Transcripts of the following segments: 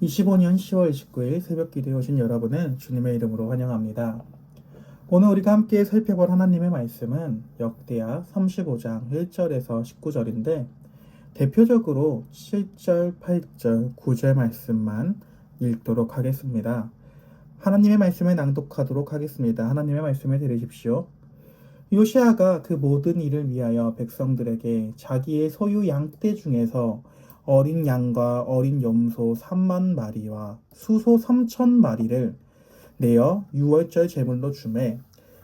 25년 10월 29일 새벽 기도에 오신 여러분은 주님의 이름으로 환영합니다. 오늘 우리가 함께 살펴볼 하나님의 말씀은 역대하 35장 1절에서 19절인데 대표적으로 7절, 8절, 9절 말씀만 읽도록 하겠습니다. 하나님의 말씀을 낭독하도록 하겠습니다. 하나님의 말씀을 들으십시오. 요시아가 그 모든 일을 위하여 백성들에게 자기의 소유 양떼 중에서 어린 양과 어린 염소 3만 마리와 수소 3천 마리를 내어 유월절 제물로 주매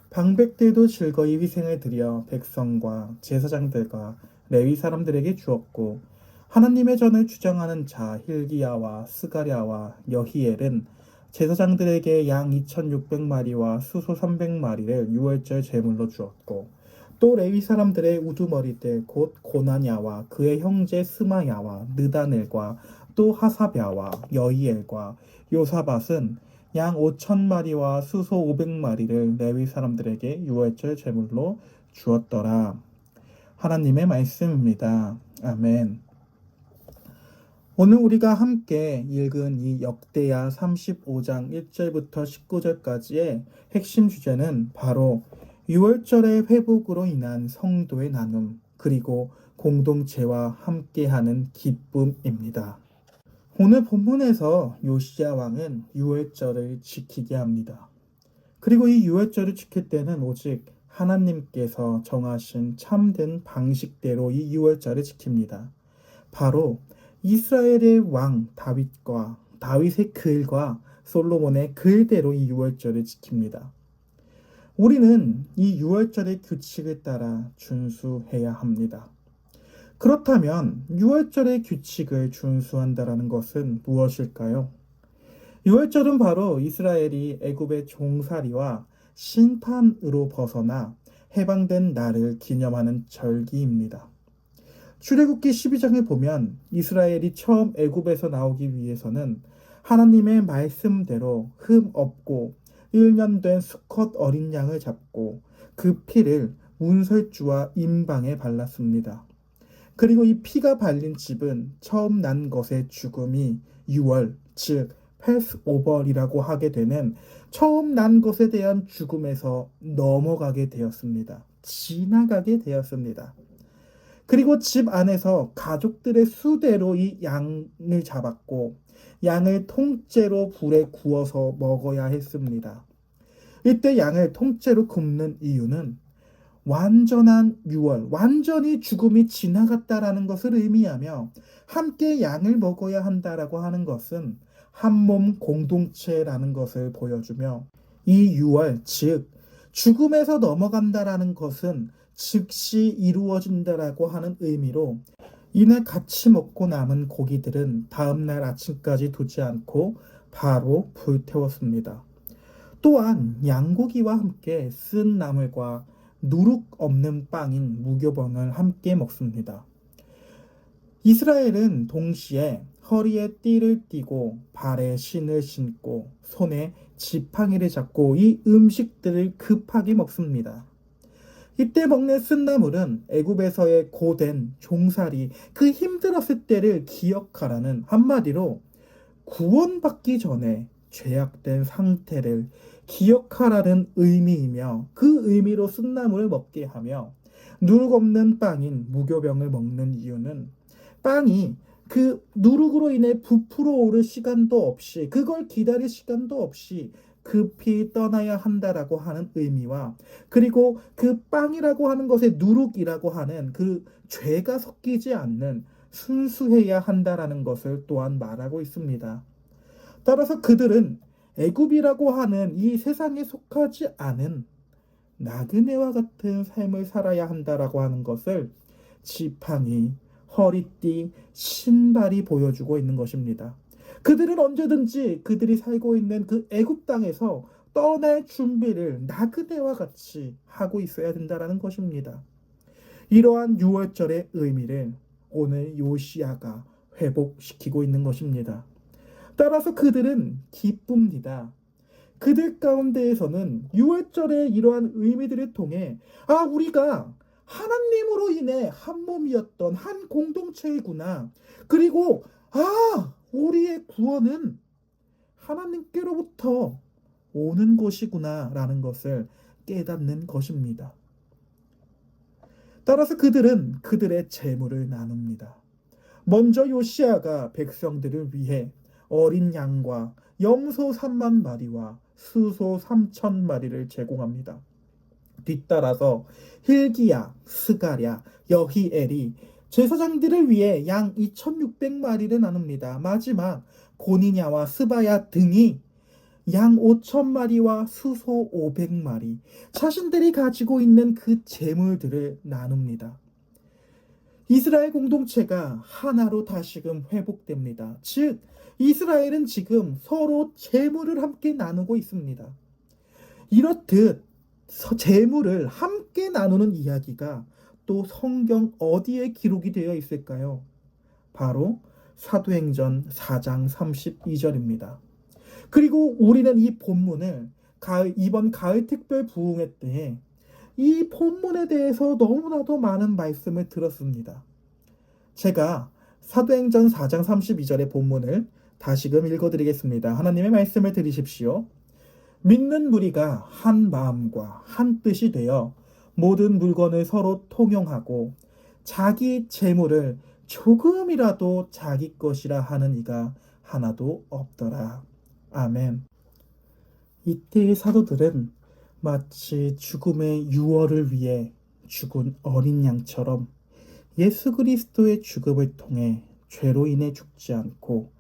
방백들도 즐거이 희생을 드려 백성과 제사장들과 레위 사람들에게 주었고 하나님의 전을 주장하는 자 hil기야와 스가랴와 여히엘은 제사장들에게 양 2,600마리와 수소 300마리를 유월절 제물로 주었고 또 레위 사람들의 우두머리들 곧 고나냐와 그의 형제 스마야와 느다넬과 또 하사랴와 여히엘과 요사밧은 양 5,000마리와 수소 500마리를 레위 사람들에게 유월절 제물로 주었더라. 하나님의 말씀입니다. 아멘. 오늘 우리가 함께 읽은 이 역대하 35장 1절부터 19절까지의 핵심 주제는 바로 유월절의 회복으로 인한 성도의 나눔, 그리고 공동체와 함께하는 기쁨입니다. 오늘 본문에서 요시야 왕은 유월절을 지키게 합니다. 그리고 이 유월절을 지킬 때는 오직 하나님께서 정하신 참된 방식대로 이 유월절을 지킵니다. 바로 이스라엘의 왕 다윗과 다윗의 글과 솔로몬의 글대로 이 유월절을 지킵니다. 우리는 이 유월절의 규칙을 따라 준수해야 합니다. 그렇다면 유월절의 규칙을 준수한다라는 것은 무엇일까요? 유월절은 바로 이스라엘이 애굽의 종살이와 심판으로 벗어나 해방된 날을 기념하는 절기입니다. 출애굽기 12장에 보면 이스라엘이 처음 애굽에서 나오기 위해서는 하나님의 말씀대로 흠 없고 1년 된 수컷 어린 양을 잡고 그 피를 문설주와 임방에 발랐습니다. 그리고 이 피가 발린 집은 처음 난 것의 죽음이 유월, 즉 패스오버이라고 하게 되는 처음 난 것에 대한 죽음에서 넘어가게 되었습니다. 지나가게 되었습니다. 그리고 집 안에서 가족들의 수대로 이 양을 잡았고 양을 통째로 불에 구워서 먹어야 했습니다. 이때 양을 통째로 굽는 이유는 완전한 유월, 완전히 죽음이 지나갔다라는 것을 의미하며 함께 양을 먹어야 한다라고 하는 것은 한몸 공동체라는 것을 보여주며 이 유월, 즉 죽음에서 넘어간다라는 것은 즉시 이루어진다라고 하는 의미로 이날 같이 먹고 남은 고기들은 다음날 아침까지 두지 않고 바로 불태웠습니다. 또한 양고기와 함께 쓴 나물과 누룩 없는 빵인 무교병을 함께 먹습니다. 이스라엘은 동시에 허리에 띠를 띠고 발에 신을 신고 손에 지팡이를 잡고 이 음식들을 급하게 먹습니다. 이때 먹는 쓴나물은 애굽에서의 고된 종살이 그 힘들었을 때를 기억하라는 한마디로 구원받기 전에 죄악된 상태를 기억하라는 의미이며 그 의미로 쓴나물을 먹게 하며 누룩 없는 빵인 무교병을 먹는 이유는 빵이 그 누룩으로 인해 부풀어 오를 시간도 없이 그걸 기다릴 시간도 없이 급히 떠나야 한다라고 하는 의미와 그리고 그 빵이라고 하는 것에 누룩이라고 하는 그 죄가 섞이지 않는 순수해야 한다라는 것을 또한 말하고 있습니다. 따라서 그들은 애굽이라고 하는 이 세상에 속하지 않은 나그네와 같은 삶을 살아야 한다라고 하는 것을 지팡이, 허리띠, 신발이 보여주고 있는 것입니다. 그들은 언제든지 그들이 살고 있는 그 애굽 땅에서 떠날 준비를 나그네와 같이 하고 있어야 된다라는 것입니다. 이러한 유월절의 의미를 오늘 요시야가 회복시키고 있는 것입니다. 따라서 그들은 기쁩니다. 그들 가운데에서는 유월절의 이러한 의미들을 통해 우리가 하나님으로 인해 한 몸이었던 한 공동체이구나. 그리고 우리의 구원은 하나님께로부터 오는 것이구나 라는 것을 깨닫는 것입니다. 따라서 그들은 그들의 재물을 나눕니다. 먼저 요시아가 백성들을 위해 어린 양과 염소 3만 마리와 수소 3천 마리를 제공합니다. 뒤따라서 hil기야, 스가랴, 여히엘이 제사장들을 위해 양 2,600마리를 나눕니다. 마지막 고니냐와 스바야 등이 양 5,000마리와 수소 500마리, 자신들이 가지고 있는 그 재물들을 나눕니다. 이스라엘 공동체가 하나로 다시금 회복됩니다. 즉, 이스라엘은 지금 서로 재물을 함께 나누고 있습니다. 이렇듯 재물을 함께 나누는 이야기가 또 성경 어디에 기록이 되어 있을까요? 바로 사도행전 4장 32절입니다. 그리고 우리는 이 본문을 이번 가을 특별 부흥회 때에 이 본문에 대해서 너무나도 많은 말씀을 들었습니다. 제가 사도행전 4장 32절의 본문을 다시금 읽어드리겠습니다. 하나님의 말씀을 들으십시오. 믿는 무리가 한 마음과 한 뜻이 되어 모든 물건을 서로 통용하고 자기 재물을 조금이라도 자기 것이라 하는 이가 하나도 없더라. 아멘. 이때의 사도들은 마치 죽음의 유월을 위해 죽은 어린 양처럼 예수 그리스도의 죽음을 통해 죄로 인해 죽지 않고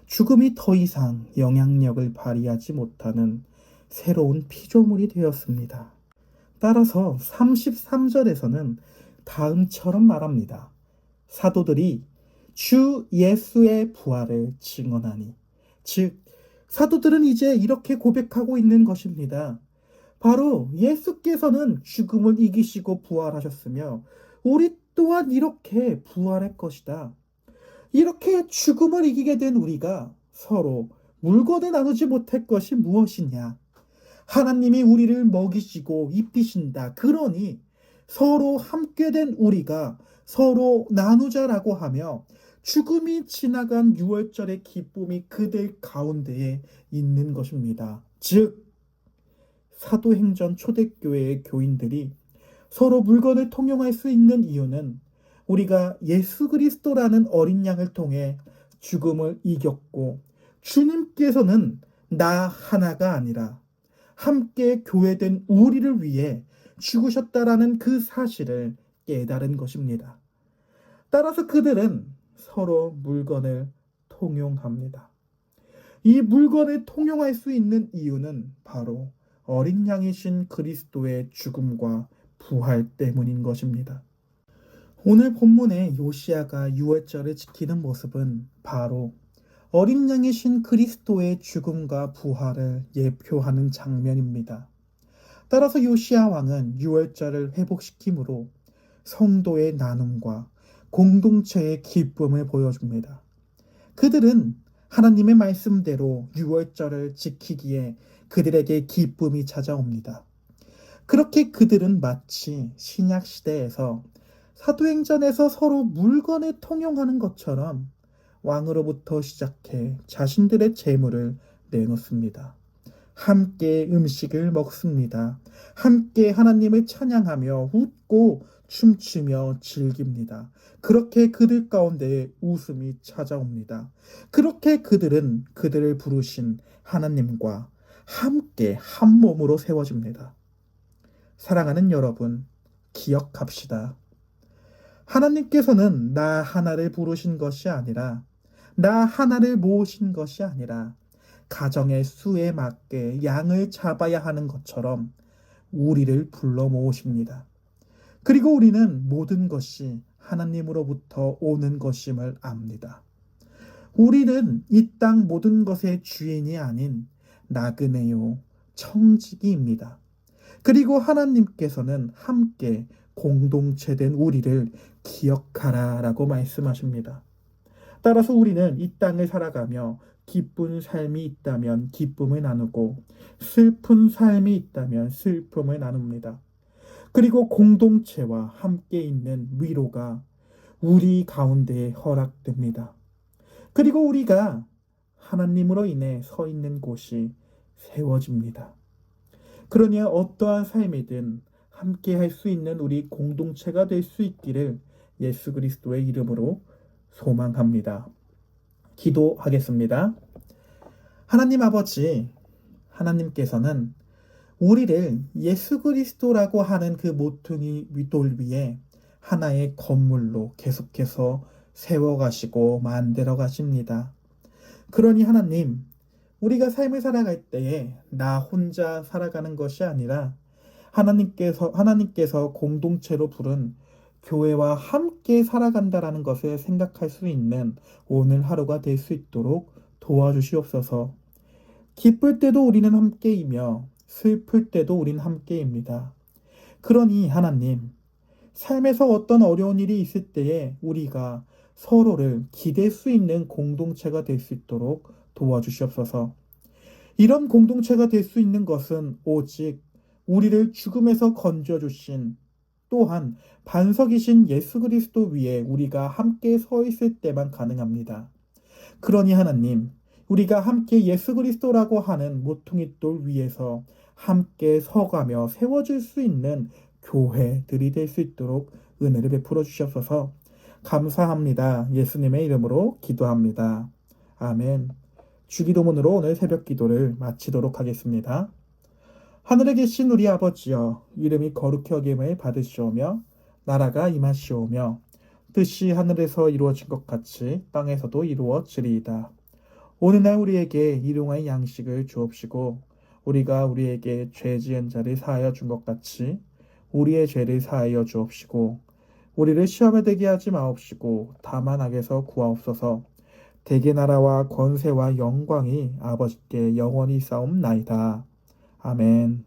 죽음이 더 이상 영향력을 발휘하지 못하는 새로운 피조물이 되었습니다. 따라서 33절에서는 다음처럼 말합니다. 사도들이 주 예수의 부활을 증언하니, 즉 사도들은 이제 이렇게 고백하고 있는 것입니다. 바로 예수께서는 죽음을 이기시고 부활하셨으며 우리 또한 이렇게 부활할 것이다. 이렇게 죽음을 이기게 된 우리가 서로 물건을 나누지 못할 것이 무엇이냐? 하나님이 우리를 먹이시고 입히신다. 그러니 서로 함께 된 우리가 서로 나누자라고 하며 죽음이 지나간 6월절의 기쁨이 그들 가운데에 있는 것입니다. 즉 사도행전 초대교회의 교인들이 서로 물건을 통용할 수 있는 이유는 우리가 예수 그리스도라는 어린 양을 통해 죽음을 이겼고 주님께서는 나 하나가 아니라 함께 교회된 우리를 위해 죽으셨다라는 그 사실을 깨달은 것입니다. 따라서 그들은 서로 물건을 통용합니다. 이 물건을 통용할 수 있는 이유는 바로 어린 양이신 그리스도의 죽음과 부활 때문인 것입니다. 오늘 본문의 요시아가 유월절을 지키는 모습은 바로 어린 양이신 그리스도의 죽음과 부활을 예표하는 장면입니다. 따라서 요시아 왕은 유월절을 회복시킴으로 성도의 나눔과 공동체의 기쁨을 보여줍니다. 그들은 하나님의 말씀대로 유월절을 지키기에 그들에게 기쁨이 찾아옵니다. 그렇게 그들은 마치 신약시대에서 사도행전에서 서로 물건을 통용하는 것처럼 왕으로부터 시작해 자신들의 재물을 내놓습니다. 함께 음식을 먹습니다. 함께 하나님을 찬양하며 웃고 춤추며 즐깁니다. 그렇게 그들 가운데 웃음이 찾아옵니다. 그렇게 그들은 그들을 부르신 하나님과 함께 한 몸으로 세워집니다. 사랑하는 여러분, 기억합시다. 하나님께서는 나 하나를 부르신 것이 아니라, 나 하나를 모으신 것이 아니라 가정의 수에 맞게 양을 잡아야 하는 것처럼 우리를 불러 모으십니다. 그리고 우리는 모든 것이 하나님으로부터 오는 것임을 압니다. 우리는 이 땅 모든 것의 주인이 아닌 나그네요, 청지기입니다. 그리고 하나님께서는 함께 공동체된 우리를 기억하라 라고 말씀하십니다. 따라서 우리는 이 땅을 살아가며 기쁜 삶이 있다면 기쁨을 나누고 슬픈 삶이 있다면 슬픔을 나눕니다. 그리고 공동체와 함께 있는 위로가 우리 가운데에 허락됩니다. 그리고 우리가 하나님으로 인해 서 있는 곳이 세워집니다. 그러니 어떠한 삶이든 함께 할 수 있는 우리 공동체가 될 수 있기를 예수 그리스도의 이름으로 소망합니다. 기도하겠습니다. 하나님 아버지, 하나님께서는 우리를 예수 그리스도라고 하는 그 모퉁이 돌 위에 하나의 건물로 계속해서 세워가시고 만들어 가십니다. 그러니 하나님, 우리가 삶을 살아갈 때에 나 혼자 살아가는 것이 아니라 하나님께서 공동체로 부른 교회와 함께 살아간다라는 것을 생각할 수 있는 오늘 하루가 될 수 있도록 도와주시옵소서. 기쁠 때도 우리는 함께이며 슬플 때도 우리는 함께입니다. 그러니 하나님, 삶에서 어떤 어려운 일이 있을 때에 우리가 서로를 기댈 수 있는 공동체가 될 수 있도록 도와주시옵소서. 이런 공동체가 될 수 있는 것은 오직 우리를 죽음에서 건져주신 또한 반석이신 예수 그리스도 위에 우리가 함께 서 있을 때만 가능합니다. 그러니 하나님, 우리가 함께 예수 그리스도라고 하는 모퉁이 돌 위에서 함께 서가며 세워질 수 있는 교회들이 될 수 있도록 은혜를 베풀어 주시옵소서. 감사합니다. 예수님의 이름으로 기도합니다. 아멘. 주기도문으로 오늘 새벽 기도를 마치도록 하겠습니다. 하늘에 계신 우리 아버지여, 이름이 거룩히 여김을 받으시오며 나라가 임하시오며 뜻이 하늘에서 이루어진 것 같이 땅에서도 이루어지리이다. 오늘날 우리에게 일용할 양식을 주옵시고 우리가 우리에게 죄 지은 자를 사하여 준 것 같이 우리의 죄를 사하여 주옵시고 우리를 시험에 들게 하지 마옵시고 다만 악에서 구하옵소서. 대개 나라와 권세와 영광이 아버지께 영원히 싸움나이다. 아멘.